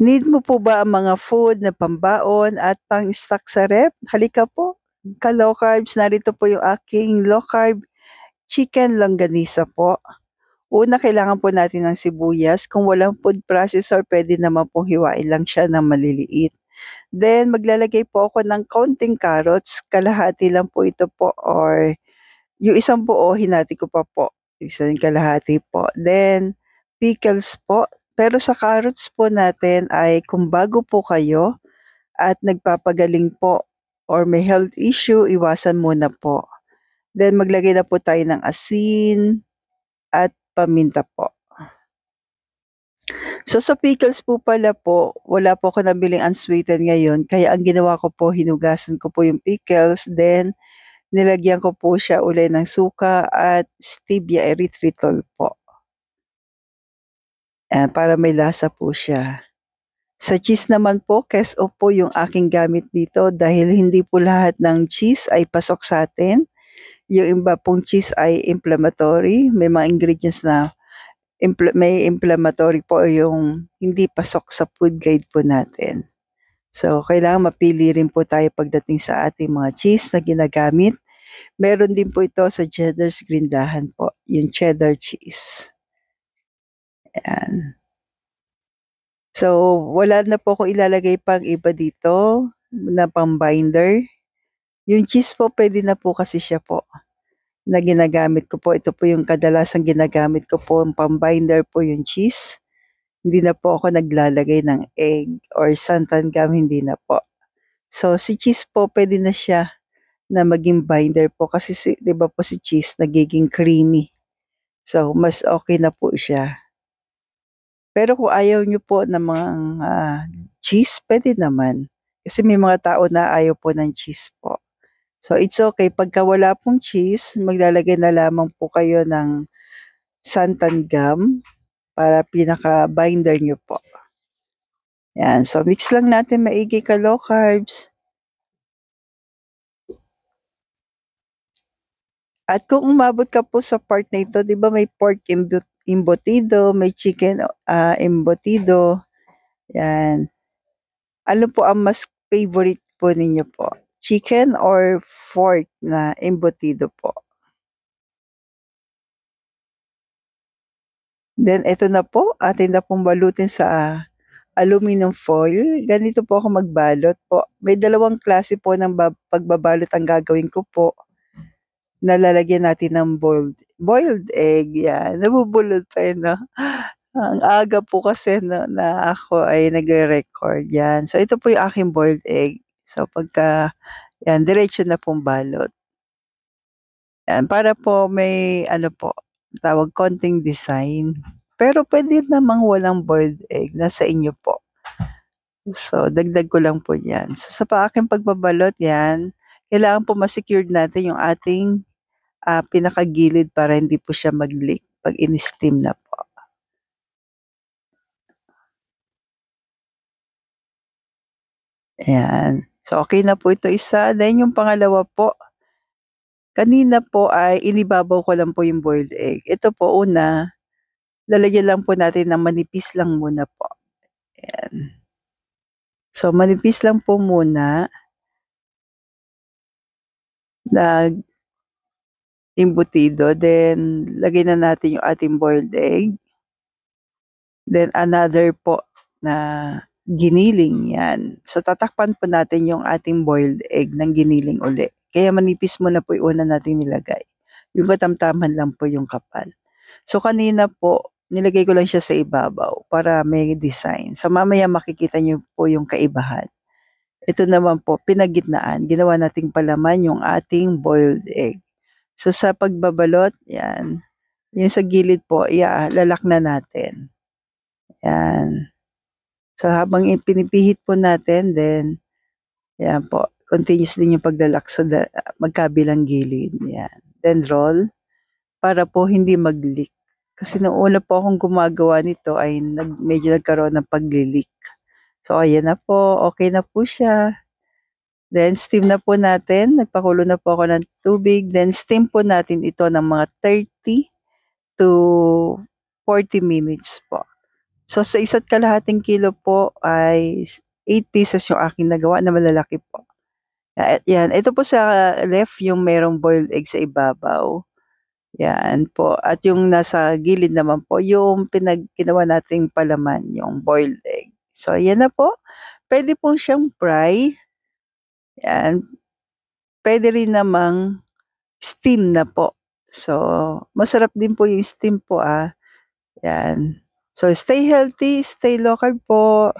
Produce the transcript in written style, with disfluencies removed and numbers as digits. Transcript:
Need mo po ba ang mga food na pambaon at pang-stock sa ref? Halika po, ka-low carbs, narito po yung aking low carb chicken longganisa po. Una, kailangan po natin ng sibuyas. Kung walang food processor, pwede naman pong hiwain lang siya ng maliliit. Then, maglalagay po ako ng counting carrots. Kalahati lang po ito po or yung isang buo, hinati ko pa po. Isang kalahati po. Then, pickles po. Pero sa carrots po natin ay kung bago po kayo at nagpapagaling po or may health issue, iwasan muna po. Then, maglagay na po tayo ng asin at paminta po. So sa pickles po pala po, wala po ako nabiling unsweetened ngayon. Kaya ang ginawa ko po, hinugasan ko po yung pickles. Then, nilagyan ko po siya uli ng suka at stevia erythritol po. Para may lasa po siya. Sa cheese naman po, queso po yung aking gamit dito dahil hindi po lahat ng cheese ay pasok sa atin. Yung iba pong cheese ay inflammatory. May mga ingredients na may inflammatory po yung hindi pasok sa food guide po natin. So, kailangan mapili rin po tayo pagdating sa ating mga cheese na ginagamit. Meron din po ito sa Cheddar's Grindahan po, yung cheddar cheese. Ayan. So, wala na po akong ilalagay pang iba dito na pang binder. Yung cheese po, pwede na po kasi siya po na ginagamit ko po. Ito po yung kadalasan ginagamit ko po, pang binder po yung cheese. Hindi na po ako naglalagay ng egg or santan gum, hindi na po. So, si cheese po, pwede na siya na maging binder po kasi 'di ba po si cheese nagiging creamy. So, mas okay na po siya. Pero kung ayaw niyo po ng mga cheese, pwede naman. Kasi may mga tao na ayaw po ng cheese po. So, it's okay. Pagka wala pong cheese, maglalagay na lamang po kayo ng santan gum para pinaka-binder niyo po. Yan. So, mix lang natin maigi ka-low carbs. At kung umabot ka po sa part na ito, 'di ba may pork embutido, may chicken embutido, 'yan. Ano po ang mas favorite po ninyo po? Chicken or pork na embutido po? Then ito na po, atin na pong balutin sa aluminum foil. Ganito po ako magbalot po. May dalawang klase po ng pagbabalot ang gagawin ko po. Nalalagyan natin ng boiled egg, 'yan. Nabubulol pa, 'no? Ang aga po kasi na ako ay nagre-record, 'yan. So, ito po yung aking boiled egg. So, pagka 'yan, diretso na pong balot. 'Yan, para po may ano po, tawag konting design. Pero puwede namang walang boiled egg, nasa inyo po. So, dagdag ko lang po 'yan. So, sa aking pagbabalot 'yan, kailangan po ma-secured natin yung ating, pinakagilid para hindi po siya mag-leak 'pag in-steam na po. Ayan. So, okay na po ito isa. Then yung pangalawa po, kanina po ay inibabaw ko lang po yung boiled egg. Ito po una, lalagyan lang po natin ng manipis lang muna po. Ayan. So, manipis lang po muna na embutido. Then, lagay na natin yung ating boiled egg. Then, another po na giniling yan. So, tatakpan po natin yung ating boiled egg ng giniling uli. Kaya manipis muna po yung una nating nilagay. Yung katamtaman lang po yung kapal. So, kanina po, nilagay ko lang siya sa ibabaw para may design. So, mamaya makikita niyo po yung kaibahan. Ito naman po, pinagitnaan. Ginawa nating palaman yung ating boiled egg. So, sa pagbabalot, yan. Yung sa gilid po, lalak na natin. Yan. So, habang pinipihit po natin, then, yan po, continuous din yung paglalak sa magkabilang gilid. Yan. Then, roll para po hindi mag-leak. Kasi nung una po akong gumagawa nito ay medyo nagkaroon ng pagli-leak. So, ayan na po, okay na po siya. Then, steam na po natin. Nagpakulo na po ako ng tubig. Then, steam po natin ito ng mga 30 to 40 minutes po. So sa 1.5 kilo po ay 8 pieces yung aking nagawa na malalaki po. Yan, ito po sa left yung merong boiled egg sa ibabaw. Yan po. At yung nasa gilid naman po yung ginawa nating palaman, yung boiled egg. So yan na po. Pwede po siyang fry. Yan. Pwede rin namang steam na po. So masarap din po yung steam po, Yan. So stay healthy, stay local po.